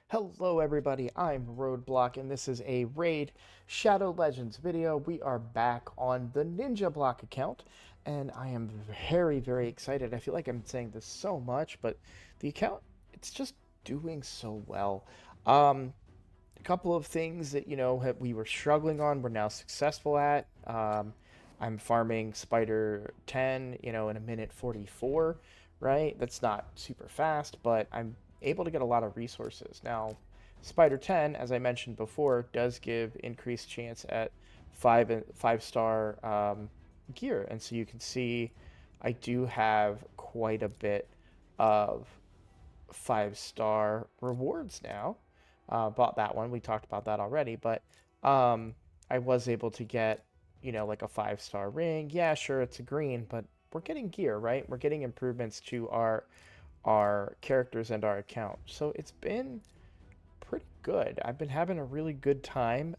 Hello everybody, I'm Roadblock and this is a Raid Shadow Legends video. We are back on the Ninja Block account and I am very excited. I feel like I'm saying this so much, but the account, it's just doing so well. A couple of things that, we were struggling on, we're now successful at. I'm farming Spider 10, in a minute 44, right? That's not super fast, but I'm able to get a lot of resources. Now, Spider 10, as I mentioned before, does give increased chance at five star gear. And so you can see I do have quite a bit of 5 star rewards now. Bought that one. We talked about that already, but um, I was able to get, like a 5 star ring. Yeah, sure, it's a green, but we're getting gear, right? We're getting improvements to our characters and our account. So it's been pretty good. I've been having a really good time.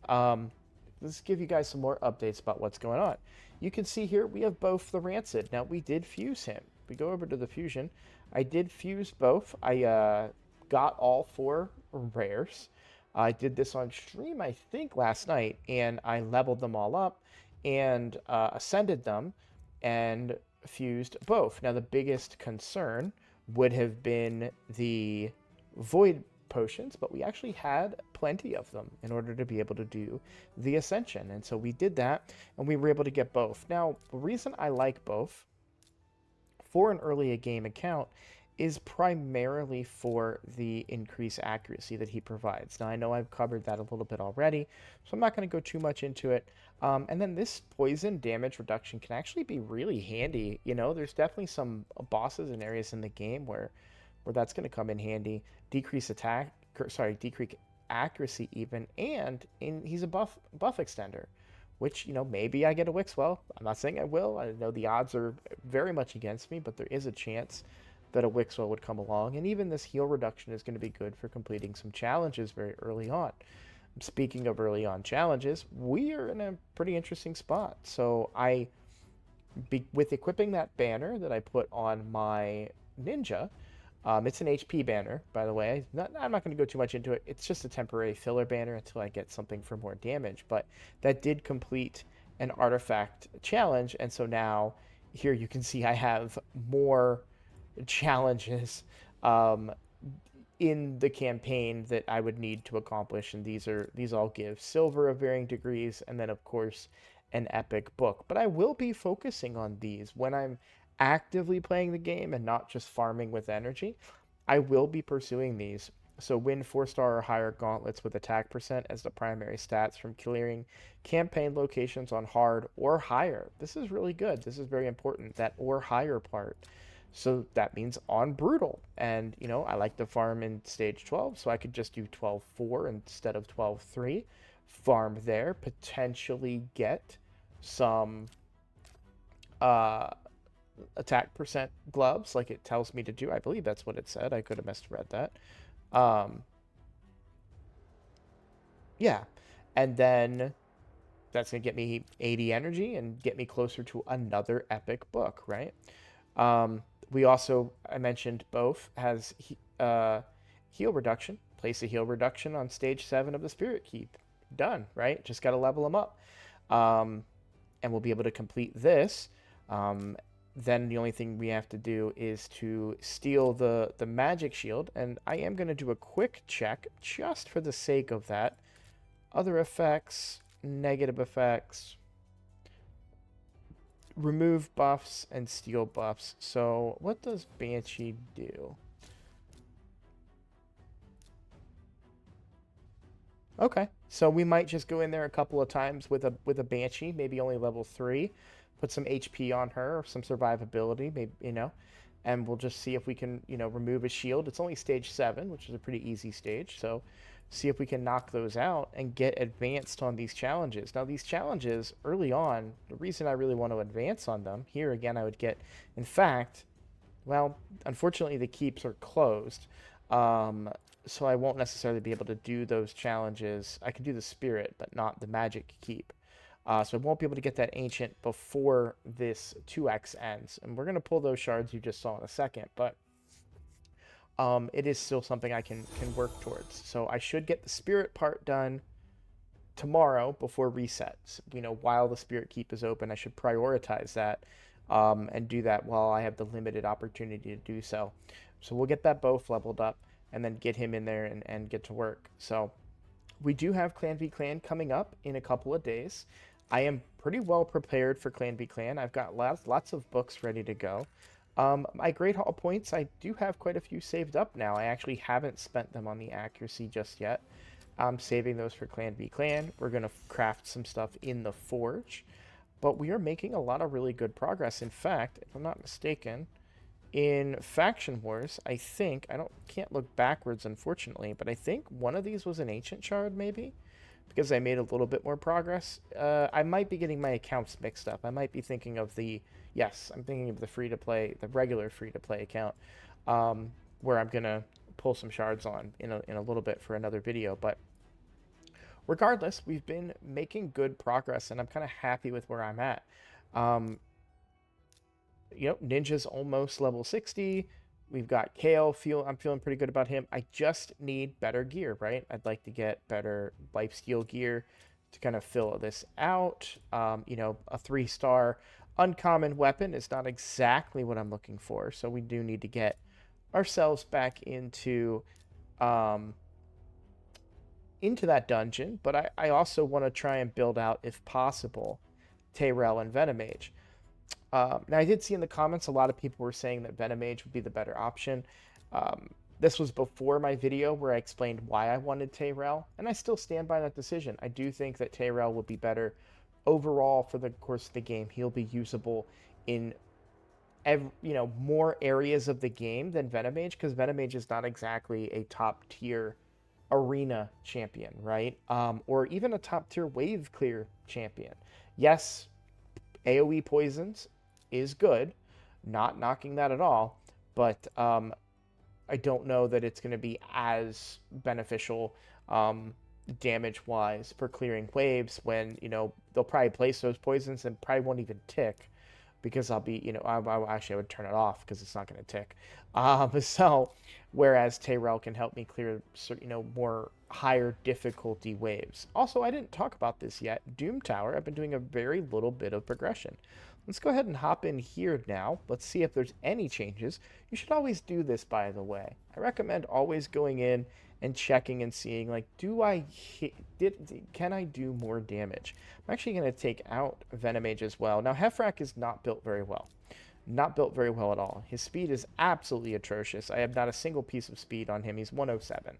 Let's give you guys some more updates about what's going on. You can see here we have both the Rancid. Now we did fuse him. We go over to the fusion. I did fuse both. I got all 4 rares. I did this on stream, I think, last night, and I leveled them all up and ascended them and fused both. Now the biggest concern would have been the void potions, but we actually had plenty of them in order to be able to do the ascension. And so we did that and we were able to get both. Now, the reason I like both for an early game account is primarily for the increased accuracy that he provides. Now, I know I've covered that a little bit already, so I'm not going to go too much into it. And then this poison damage reduction can actually be really handy. There's definitely some bosses and areas in the game where that's going to come in handy. Decrease attack, decrease accuracy even, and he's a buff extender, which maybe I get a Wixwell. I'm not saying I will. I know the odds are very much against me, but there is a chance that a Wixwell would come along, and even this heal reduction is going to be good for completing some challenges very early on. Speaking of early on challenges, we are in a pretty interesting spot. So with equipping that banner that I put on my ninja, it's an HP banner, by the way. I'm not going to go too much into it. It's just a temporary filler banner until I get something for more damage. But that did complete an artifact challenge, and so now here you can see I have more challenges um, in the campaign that I would need to accomplish, and these all give silver of varying degrees, and then of course an epic book. But I will be focusing on these when I'm actively playing the game and not just farming with energy. I will be pursuing these. So win 4 star or higher gauntlets with attack percent as the primary stats from clearing campaign locations on hard or higher. This is really good. This is very important, that or higher part. So that means on brutal. And, I like to farm in stage 12, so I could just do 12-4 instead of 12-3. Farm there, potentially get some uh, attack percent gloves like it tells me to do. I believe that's what it said. I could have misread that. Um, yeah. And then that's going to get me 80 energy and get me closer to another epic book, right? We also, I mentioned both, has heal reduction. Place a heal reduction on stage 7 of the Spirit Keep. Done, right? Just got to level them up. And we'll be able to complete this. Then the only thing we have to do is to steal the magic shield. And I am going to do a quick check just for the sake of that. Other effects, negative effects, remove buffs and steal buffs. So what does Banshee do? Okay, so we might just go in there a couple of times with a Banshee, maybe only level 3, put some HP on her, some survivability, maybe, and we'll just see if we can, remove a shield. It's only stage 7, which is a pretty easy stage, so see if we can knock those out and get advanced on these challenges. Now, these challenges early on, the reason I really want to advance on them, here again, I would get, in fact, well, unfortunately, the keeps are closed. Um, so I won't necessarily be able to do those challenges. I can do the spirit, but not the magic keep. So I won't be able to get that ancient before this 2x ends. And we're going to pull those shards you just saw in a second. But it is still something I can work towards. So I should get the spirit part done tomorrow before resets. While the spirit keep is open, I should prioritize that, and do that while I have the limited opportunity to do so. So we'll get that both leveled up and then get him in there and get to work. So we do have Clan v Clan coming up in a couple of days. I am pretty well prepared for Clan v Clan. I've got lots of books ready to go. My Great Hall points, I do have quite a few saved up now. I actually haven't spent them on the accuracy just yet. I'm saving those for Clan v Clan. We're going to craft some stuff in the Forge. But we are making a lot of really good progress. In fact, if I'm not mistaken, in Faction Wars, I can't look backwards, unfortunately, but I think one of these was an Ancient Shard, maybe? Because I made a little bit more progress. I might be getting my accounts mixed up. I might be thinking of yes, I'm thinking of the free-to-play, the regular free-to-play account, where I'm going to pull some shards on in a little bit for another video. But regardless, we've been making good progress, and I'm kind of happy with where I'm at. Ninja's almost level 60. We've got Kale. I'm feeling pretty good about him. I just need better gear, right? I'd like to get better lifesteal gear to kind of fill this out. A 3-star uncommon weapon is not exactly what I'm looking for, so we do need to get ourselves back into that dungeon. But I also want to try and build out, if possible, Tyrell and Venomage. Now, I did see in the comments a lot of people were saying that Venomage would be the better option. This was before my video where I explained why I wanted Tyrell, and I still stand by that decision. I do think that Tyrell would be better overall for the course of the game. He'll be usable in more areas of the game than Venomage, because Venomage is not exactly a top tier arena champion, right? Or even a top tier wave clear champion. Yes, AoE poisons is good, not knocking that at all, but I don't know that it's going to be as beneficial damage wise for clearing waves when they'll probably place those poisons and probably won't even tick, because I'll be I would turn it off because it's not going to tick. So whereas Tyrell can help me clear more higher difficulty waves. Also, I didn't talk about this yet. Doom Tower, I've been doing a very little bit of progression. Let's go ahead and hop in here now. Let's see if there's any changes. You should always do this, by the way. I recommend always going in and checking and seeing, like, can I do more damage? I'm actually going to take out Venomage as well. Now, Hefrak is not built very well. Not built very well at all. His speed is absolutely atrocious. I have not a single piece of speed on him. He's 107.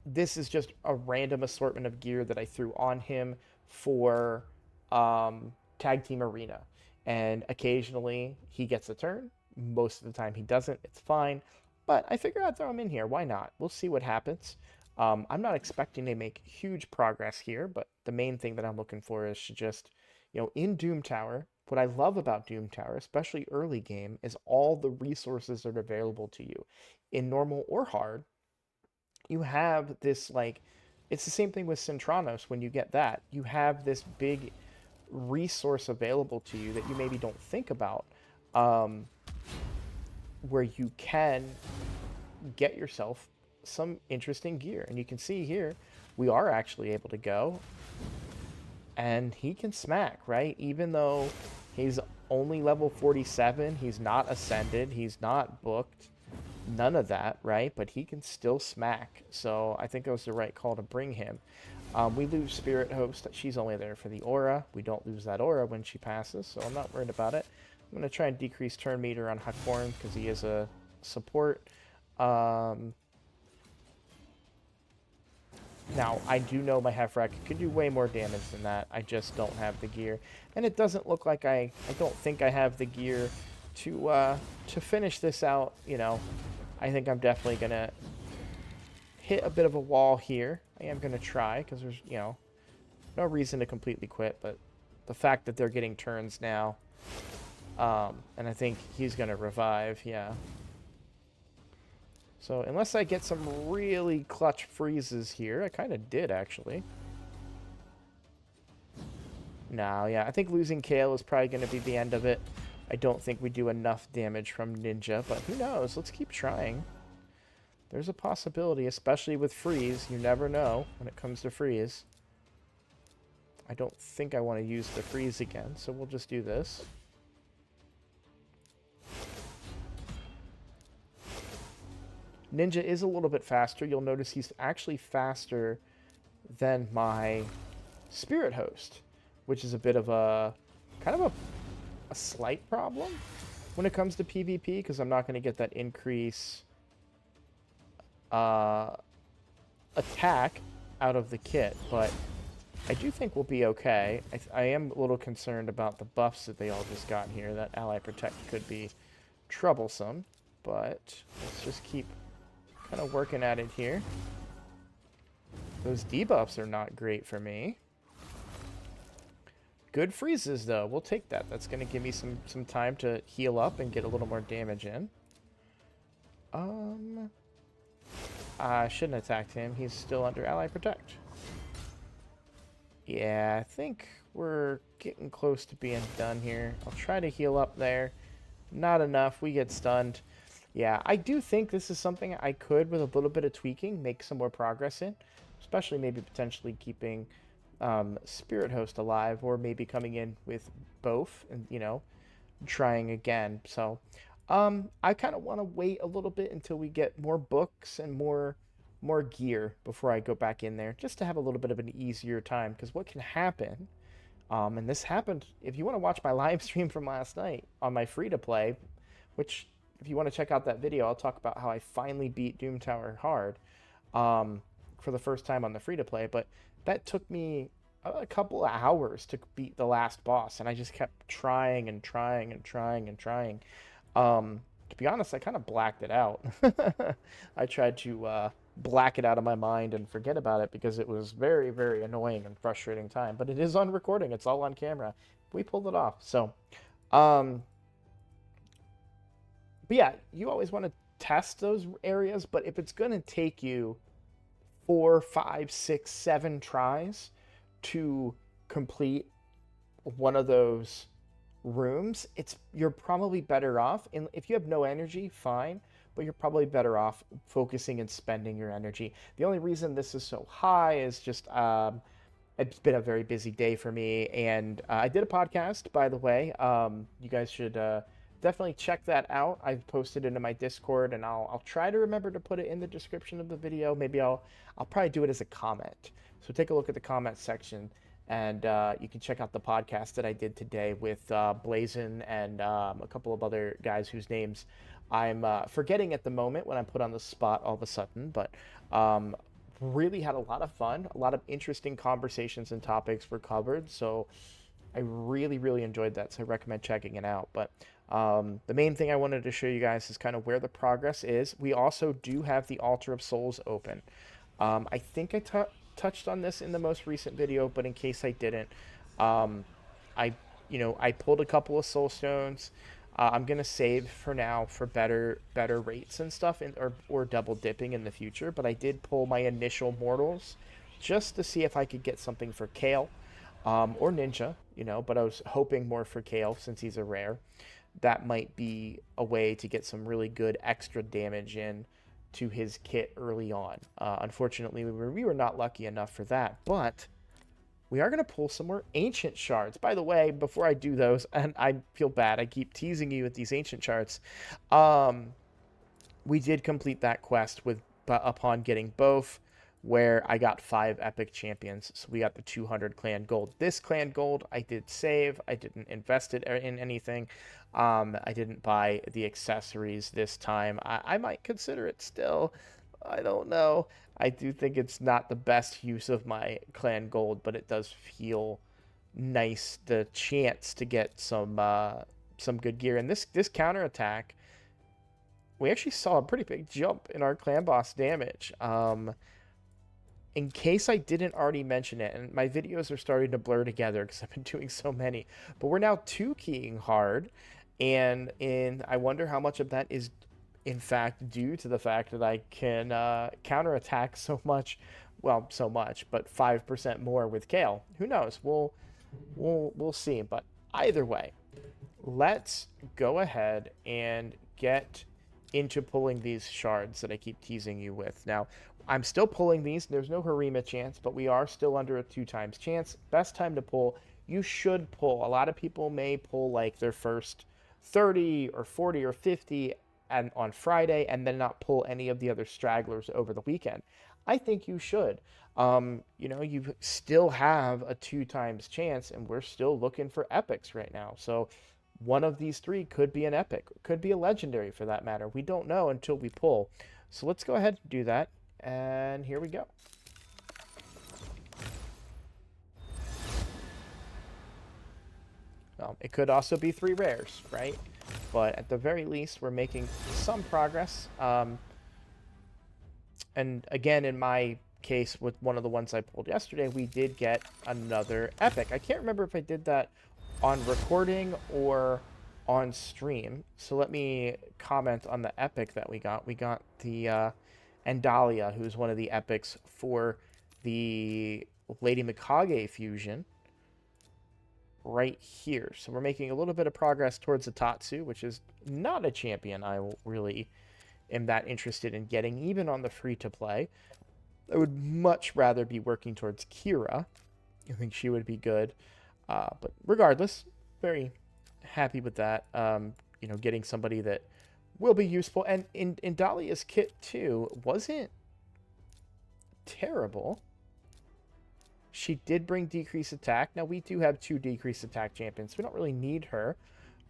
This is just a random assortment of gear that I threw on him for Tag Team Arena. And occasionally he gets a turn. Most of the time he doesn't. It's fine. But I figure I'd throw him in here. Why not? We'll see what happens. I'm not expecting to make huge progress here, but the main thing that I'm looking for is to just, in Doom Tower, what I love about Doom Tower, especially early game, is all the resources that are available to you. In normal or hard, you have this, it's the same thing with Centranos. When you get that, you have this big resource available to you that you maybe don't think about, where you can get yourself some interesting gear. And you can see here, we are actually able to go, and he can smack, right? Even though he's only level 47, he's not ascended, he's not booked, none of that, right? But he can still smack. So I think it was the right call to bring him. We lose Spirit Host. She's only there for the aura. We don't lose that aura when she passes, so I'm not worried about it. I'm going to try and decrease turn meter on Hakorn because he is a support. Now, I do know my Hefrak could do way more damage than that. I just don't have the gear. And it doesn't look like I don't think I have the gear to finish this out. I think I'm definitely going to hit a bit of a wall here. I am going to try because there's, no reason to completely quit. But the fact that they're getting turns now, and I think he's going to revive, yeah. So unless I get some really clutch freezes here, I kind of did, actually. No, yeah, I think losing Kale is probably going to be the end of it. I don't think we do enough damage from Ninja, but who knows? Let's keep trying. There's a possibility, especially with freeze. You never know when it comes to freeze. I don't think I want to use the freeze again, so we'll just do this. Ninja is a little bit faster. You'll notice he's actually faster than my Spirit Host, which is a bit of a kind of a slight problem when it comes to PvP, because I'm not going to get that increase attack out of the kit, but I do think we'll be okay. I am a little concerned about the buffs that they all just got here. That Ally Protect could be troublesome, but let's just keep kind of working at it here. Those debuffs are not great for me. Good freezes, though. We'll take that. That's going to give me some time to heal up and get a little more damage in. I shouldn't have attacked him. He's still under Ally Protect. Yeah, I think we're getting close to being done here. I'll try to heal up there. Not enough. We get stunned. Yeah, I do think this is something I could, with a little bit of tweaking, make some more progress in. Especially maybe potentially keeping Spirit Host alive, or maybe coming in with both and, you know, trying again. So I kind of want to wait a little bit until we get more books and more gear before I go back in there, just to have a little bit of an easier time. Because what can happen, and this happened, if you want to watch my live stream from last night on my free-to-play, which if you want to check out that video, I'll talk about how I finally beat Doom Tower hard for the first time on the free-to-play, but that took me a couple of hours to beat the last boss, and I just kept trying and trying and trying and trying. To be honest, I kind of blacked it out. I tried to black it out of my mind and forget about it, because it was very, very annoying and frustrating time. But it is on recording. It's all on camera. We pulled it off. So, but yeah, you always want to test those areas. But if it's going to take you 4, 5, 6, 7 tries to complete one of those rooms, you're probably better off, and if you have no energy, fine, but you're probably better off focusing and spending your energy. The only reason this is so high is just it's been a very busy day for me, and I did a podcast, by the way. You guys should definitely check that out. I've posted it into my Discord, and I'll try to remember to put it in the description of the video. Maybe I'll probably do it as a comment. So take a look at the comment section, and you can check out the podcast that I did today with Blazin and a couple of other guys whose names I'm forgetting at the moment when I'm put on the spot all of a sudden. But really had a lot of fun. A lot of interesting conversations and topics were covered. So I really, really enjoyed that. So I recommend checking it out. But the main thing I wanted to show you guys is kind of where the progress is. We also do have the Altar of Souls open. I think I touched on this in the most recent video, but in case I didn't, I pulled a couple of soul stones. I'm gonna save for now for better rates and stuff, or double dipping in the future. But I did pull my initial mortals just to see if I could get something for Kale, or Ninja, but I was hoping more for Kale since he's a rare. That might be a way to get some really good extra damage in to his kit early on. Unfortunately, we were not lucky enough for that, but we are going to pull some more ancient shards. By the way, before I do those, and I feel bad, I keep teasing you with these ancient shards. We did complete that quest upon getting both, where I got 5 epic champions. So we got the 200 clan gold. This clan gold I did save. I didn't invest it in anything. I didn't buy the accessories this time. I might consider it still. I don't know. I do think it's not the best use of my clan gold, but it does feel nice, the chance to get some good gear. And this counterattack, we actually saw a pretty big jump in our clan boss damage. In case I didn't already mention it, and my videos are starting to blur together because I've been doing so many, but we're now 2-keying hard, and I wonder how much of that is in fact due to the fact that I can counterattack so much, but 5% more with Kale. Who knows? We'll see. But either way, let's go ahead and get into pulling these shards that I keep teasing you with. Now, I'm still pulling these. There's no Harima chance, but we are still under a 2x chance. Best time to pull. You should pull. A lot of people may pull like their first 30 or 40 or 50 and on Friday and then not pull any of the other stragglers over the weekend. I think you should. You still have a 2x chance, and we're still looking for epics right now. So one of these three could be an epic, could be a legendary for that matter. We don't know until we pull. So let's go ahead and do that. And here we go. It could also be 3 rares, right? But at the very least, we're making some progress. And again, in my case, with one of the ones I pulled yesterday, we did get another epic. I can't remember if I did that on recording or on stream. So let me comment on the epic that we got. We got the Andalia, who's one of the epics for the Lady Mikage fusion right here. So we're making a little bit of progress towards the Tatsu, which is not a champion I really am that interested in getting, even on the free-to-play. I would much rather be working towards Kira. I think she would be good. But regardless, very happy with that. Getting somebody that will be useful. And in Dahlia's kit, too, wasn't terrible. She did bring decreased attack. Now, we do have 2 decreased attack champions. So we don't really need her.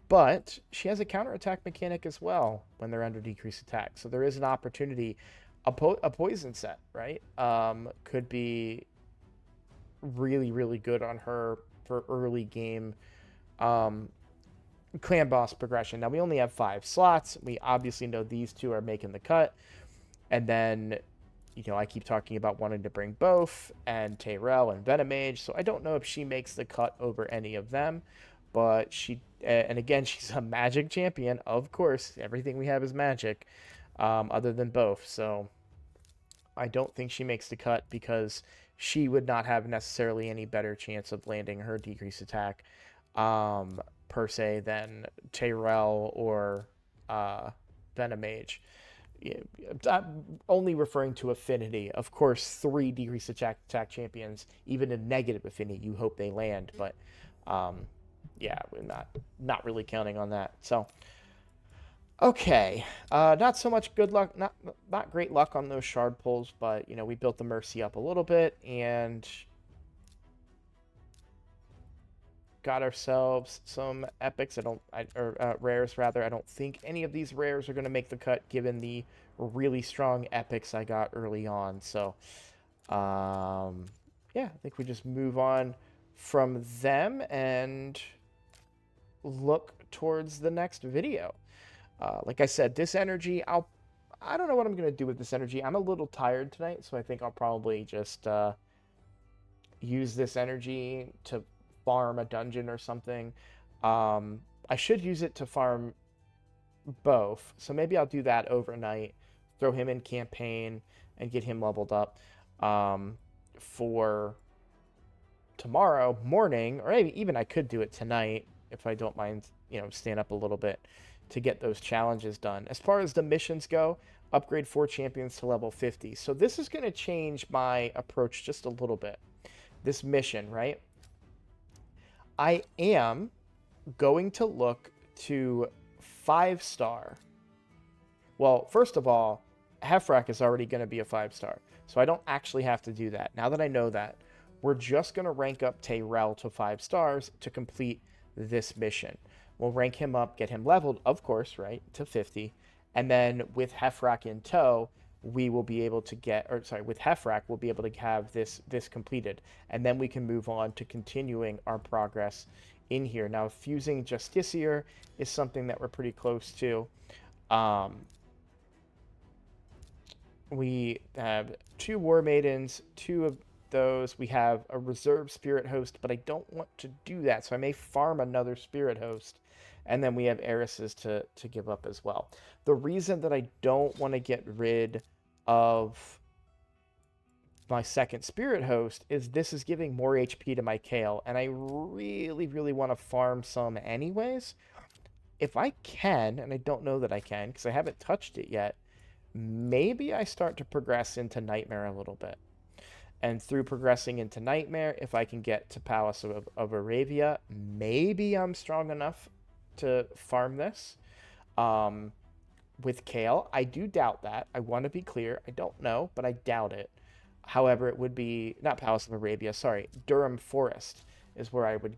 But she has a counterattack mechanic as well when they're under decreased attack. So there is an opportunity. A poison set, right? Could be really, really good on her for early game clan boss progression. Now, we only have 5 slots. We obviously know these 2 are making the cut. And then, I keep talking about wanting to bring both, and Tyrell and Venomage. So I don't know if she makes the cut over any of them. But and again, she's a magic champion. Of course, everything we have is magic, other than both. So I don't think she makes the cut because she would not have necessarily any better chance of landing her decreased attack, per se, than Tyrell or Venomage. I'm only referring to affinity. Of course, 3 decreased attack champions, even in negative affinity, you hope they land. But yeah, we're not really counting on that. So, okay, not so much good luck, not great luck on those shard pulls, but we built the Mercy up a little bit and got ourselves some epics. Rares rather. I don't think any of these rares are going to make the cut given the really strong epics I got early on. So, yeah, I think we just move on from them and look towards the next video. Like I said, this energy, I don't know what I'm going to do with this energy. I'm a little tired tonight, so I think I'll probably just use this energy to farm a dungeon or something. I should use it to farm both, so maybe I'll do that overnight, throw him in campaign, and get him leveled up for tomorrow morning, or maybe even I could do it tonight if I don't mind, staying up a little bit to get those challenges done. As far as the missions go, upgrade 4 champions to level 50. So this is going to change my approach just a little bit. This mission, right? I am going to look to 5-star. Well, first of all, Hefrak is already going to be a 5-star, so I don't actually have to do that. Now that I know that, we're just going to rank up Tyrell to 5 stars to complete this mission. We'll rank him up, get him leveled, of course, right, to 50. And then with Hefrak in tow, we will be able to with Hefrak, we'll be able to have this completed. And then we can move on to continuing our progress in here. Now, fusing Justiciar is something that we're pretty close to. We have 2 War Maidens, 2 of those. We have a reserve Spirit Host, but I don't want to do that, so I may farm another Spirit Host. And then we have heiresses to give up as well. The reason that I don't want to get rid of my second Spirit Host is this is giving more HP to my Kale, and I really, really want to farm some anyways. if I can, and I don't know that I can because I haven't touched it yet, maybe I start to progress into Nightmare a little bit. And through progressing into Nightmare, if I can get to Palace of Aravia, maybe I'm strong enough to farm this. Um, with Kale, I do doubt that. I want to be clear. I don't know, but I doubt it. However, it would be not Palace of Arabia, sorry, Durham Forest is where I would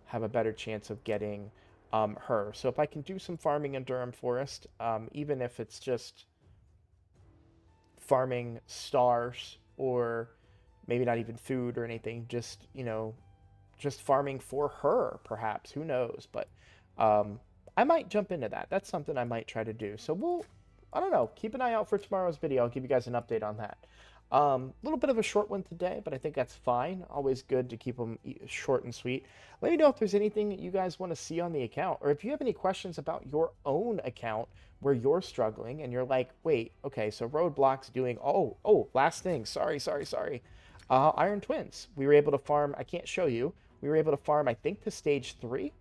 have a better chance of getting her. So if I can do some farming in Durham Forest, even if it's just farming stars or maybe not even food or anything, just, just farming for her, perhaps. Who knows? But um, I might jump into that. That's something I might try to do. So I don't know, keep an eye out for tomorrow's video. I'll give you guys an update on that. A little bit of a short one today, but I think that's fine. Always good to keep them short and sweet. Let me know if there's anything that you guys want to see on the account, or if you have any questions about your own account where you're struggling and you're like, wait, okay, so Roadblock's doing, last thing, sorry. Iron Twins. We were able to farm, I can't show you, we were able to farm, I think, to stage 3,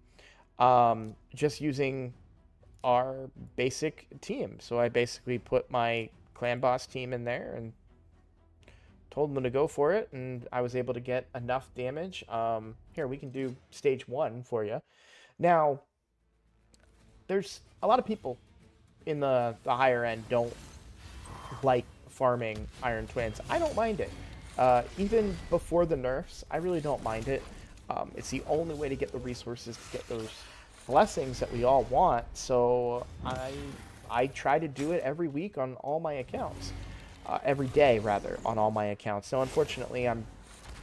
just using our basic team. So I basically put my clan boss team in there and told them to go for it, and I was able to get enough damage. Here, we can do stage 1 for you. Now, there's a lot of people in the higher end don't like farming Iron Twins. I don't mind it. Even before the nerfs, I really don't mind it. It's the only way to get the resources to get those blessings that we all want. So I try to do it every week on all my accounts. Every day, rather, on all my accounts. Now, unfortunately, I'm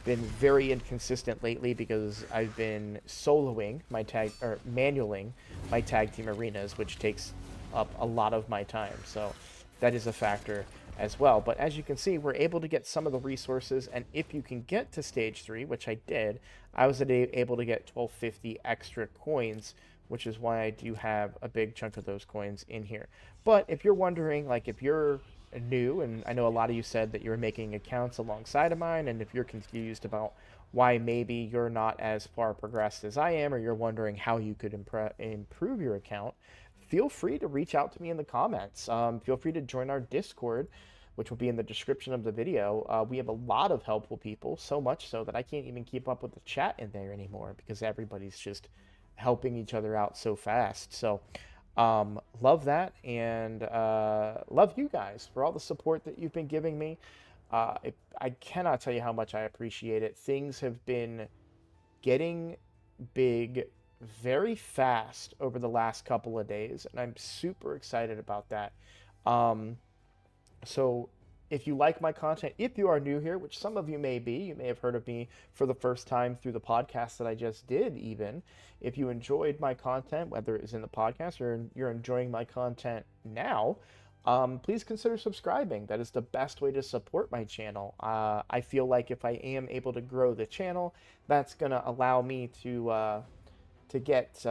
been very inconsistent lately because I've been soloing my manualing my tag team arenas, which takes up a lot of my time. So that is a factor as well. But as you can see, we're able to get some of the resources, and if you can get to stage 3, which I did, I was able to get 1250 extra coins, which is why I do have a big chunk of those coins in here. But if you're wondering, like, if you're new, and I know a lot of you said that you're making accounts alongside of mine, and if you're confused about why maybe you're not as far progressed as I am, or you're wondering how you could improve your account, feel free to reach out to me in the comments. Feel free to join our Discord, which will be in the description of the video. We have a lot of helpful people, so much so that I can't even keep up with the chat in there anymore because everybody's just helping each other out so fast. So love that, and love you guys for all the support that you've been giving me. I cannot tell you how much I appreciate it. Things have been getting big very fast over the last couple of days, and I'm super excited about that. So if you like my content, if you are new here, which some of you may be, you may have heard of me for the first time through the podcast that I just did even. If you enjoyed my content, whether it's in the podcast or you're enjoying my content now, please consider subscribing. That is the best way to support my channel. I feel like if I am able to grow the channel, that's going to allow me to get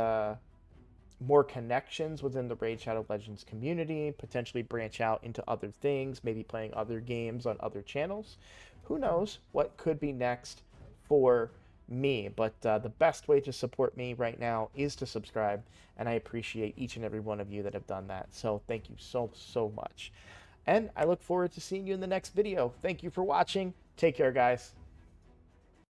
more connections within the Raid Shadow Legends community, potentially branch out into other things, maybe playing other games on other channels. Who knows what could be next for me, but the best way to support me right now is to subscribe, and I appreciate each and every one of you that have done that. So thank you so much. And I look forward to seeing you in the next video. Thank you for watching. Take care, guys.